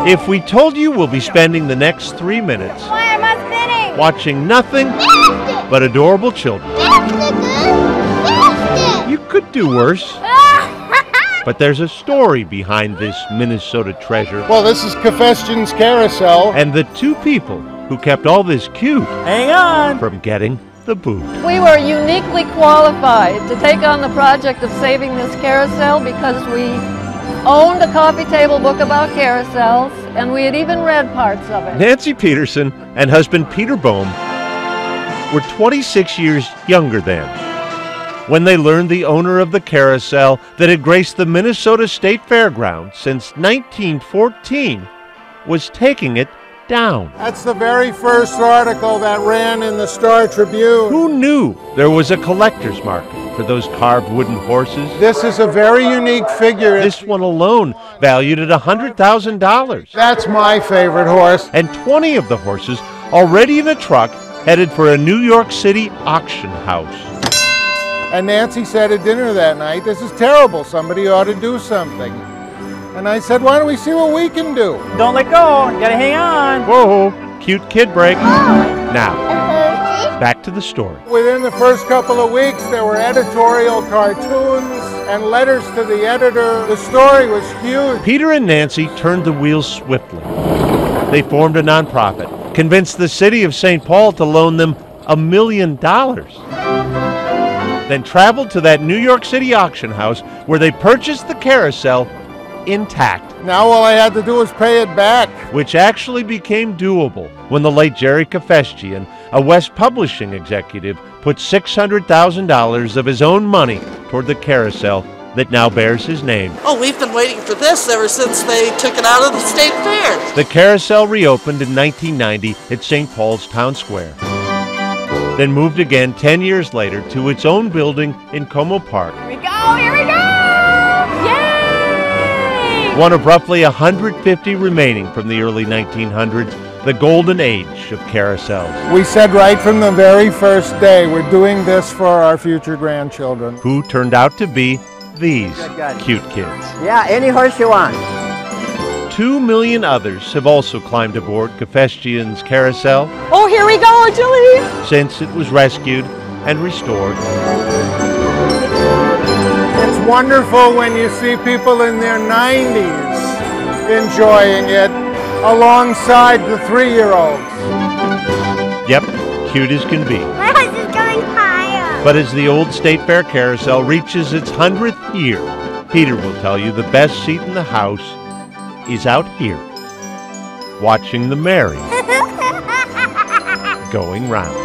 If we told you we'll be spending the next 3 minutes Why am I spinning? watching nothing but adorable children, you could do worse. But there's a story behind this Minnesota treasure. Well, this is Kefestian's carousel. And the two people who kept all this cute Hang on! from getting the boot. We were uniquely qualified to take on the project of saving this carousel because we owned a coffee table book about carousels, and we had even read parts of it. Nancy Peterson and husband Peter Bohm were 26 years younger than when they learned the owner of the carousel that had graced the Minnesota State Fairgrounds since 1914 was taking it down. That's the very first article that ran in the Star Tribune. Who knew there was a collector's market for those carved wooden horses? This is a very unique figure. This one alone valued at $100,000. That's my favorite horse. And 20 of the horses already in a truck headed for a New York City auction house. And Nancy said at dinner that night, this is terrible, somebody ought to do something. And I said, why don't we see what we can do? Don't let go! You gotta hang on! Whoa, cute kid break. Now, back to the story. Within the first couple of weeks, there were editorial cartoons and letters to the editor. The story was huge. Peter and Nancy turned the wheels swiftly. They formed a nonprofit, convinced the city of St. Paul to loan them $1 million. Then traveled to that New York City auction house where they purchased the carousel intact. Now all I had to do was pay it back. Which actually became doable when the late Jerry Kefestian, a West Publishing executive, put $600,000 of his own money toward the carousel that now bears his name. Oh, we've been waiting for this ever since they took it out of the state fair. The carousel reopened in 1990 at St. Paul's Town Square. Then moved again 10 years later to its own building in Como Park. Here we go! Here we go! Yay! One of roughly 150 remaining from the early 1900s, the golden age of carousels. We said right from the very first day, we're doing this for our future grandchildren. Who turned out to be these cute kids. Yeah, any horse you want. 2 million others have also climbed aboard Kefestian's carousel. Oh, here we go, Julie! Since it was rescued and restored. It's wonderful when you see people in their 90s enjoying it alongside the 3-year-olds. Yep, cute as can be. My horse is going higher. But as the old State Fair carousel reaches its 100th year, Peter will tell you the best seat in the house is out here, watching the merry going round.